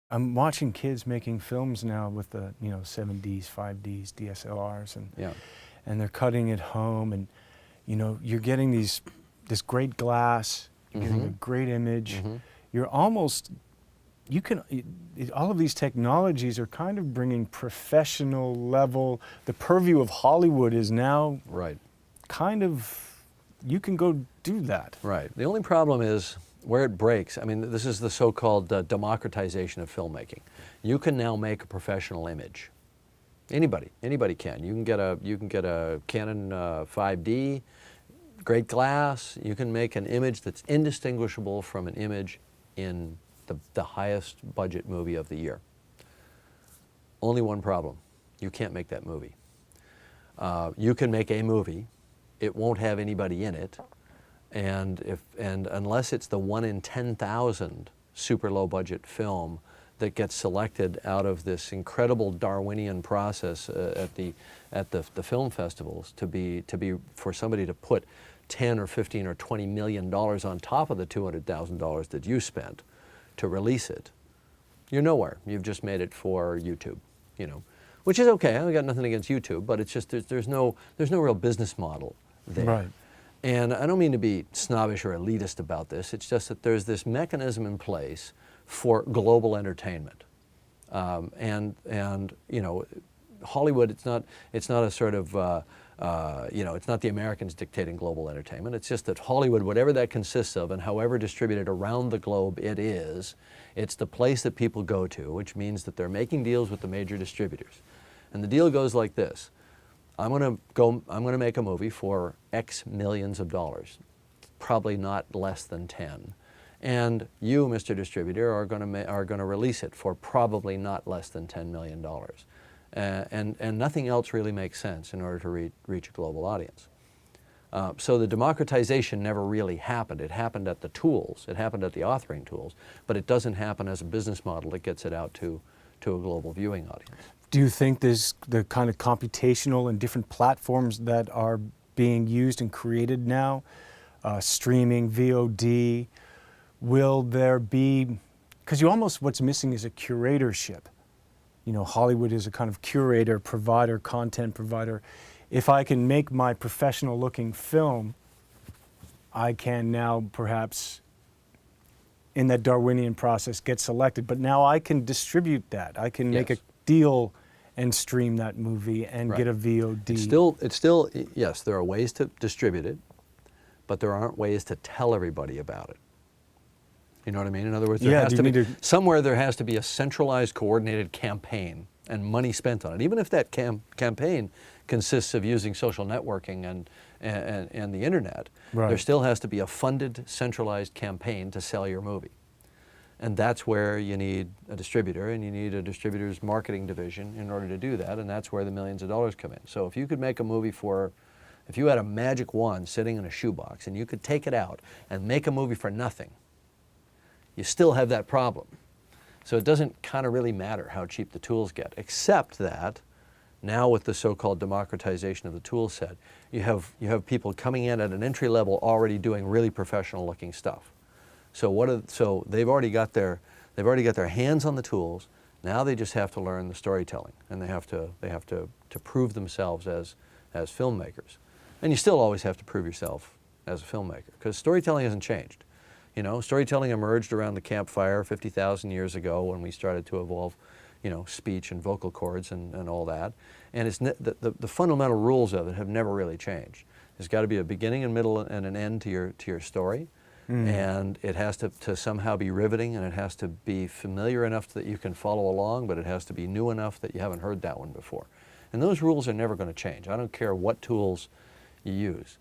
I'm watching kids making films now with the 7Ds, 5Ds, DSLRs, and they're cutting at home, and you're getting this great glass, you're getting a great image. You're almost all of these technologies are kind of bringing professional level. The purview of Hollywood is now kind of, you can go do that. Right. The only problem is where it breaks. I mean, this is the so-called democratization of filmmaking. You can now make a professional image. Anybody can. You can get a Canon 5D, great glass. You can make an image that's indistinguishable from an image in the highest budget movie of the year. Only one problem: you can't make that movie. You can make a movie. It won't have anybody in it. And unless it's the 1 in 10,000 super low budget film that gets selected out of this incredible Darwinian process at the film festivals for somebody to put 10 or 15 or 20 million dollars on top of the $200,000 that you spent to release it, you're nowhere. You've just made it for YouTube, which is okay. I've got nothing against YouTube, but it's just there's no real business model there. Right. And I don't mean to be snobbish or elitist about this. It's just that there's this mechanism in place for global entertainment, and Hollywood. It's not a sort of it's not the Americans dictating global entertainment. It's just that Hollywood, whatever that consists of, and however distributed around the globe it is, it's the place that people go to, which means that they're making deals with the major distributors, and the deal goes like this. I'm going to make a movie for X millions of dollars, probably not less than 10. And you, Mr. Distributor, are going to release it for probably not less than $10 million. And nothing else really makes sense in order to reach a global audience. So the democratization never really happened. It happened at the tools. It happened at the authoring tools. But it doesn't happen as a business model that gets it out to a global viewing audience. Do you think there's the kind of computational and different platforms that are being used and created now, streaming, VOD, will there be, because what's missing is a curatorship. Hollywood is a kind of curator, provider, content provider. If I can make my professional looking film, I can now perhaps, in that Darwinian process, get selected, but now I can distribute that. I can make a deal and stream that movie and get a VOD. It's still, yes, there are ways to distribute it, but there aren't ways to tell everybody about it. You know what I mean? In other words, somewhere there has to be a centralized, coordinated campaign and money spent on it. Even if that campaign consists of using social networking and the internet, there still has to be a funded, centralized campaign to sell your movie. And that's where you need a distributor, and you need a distributor's marketing division in order to do that, and that's where the millions of dollars come in. So if you could make a movie if you had a magic wand sitting in a shoebox and you could take it out and make a movie for nothing, you still have that problem. So it doesn't kind of really matter how cheap the tools get, except that now with the so-called democratization of the tool set, you have people coming in at an entry level already doing really professional looking stuff. So they've already got their hands on the tools. Now they just have to learn the storytelling, and they have to prove themselves as filmmakers. And you still always have to prove yourself as a filmmaker, because storytelling hasn't changed. Storytelling emerged around the campfire 50,000 years ago when we started to evolve, speech and vocal cords and all that. And the fundamental rules of it have never really changed. There's got to be a beginning and middle and an end to your story. And it has to somehow be riveting, and it has to be familiar enough that you can follow along, but it has to be new enough that you haven't heard that one before. And those rules are never going to change. I don't care what tools you use.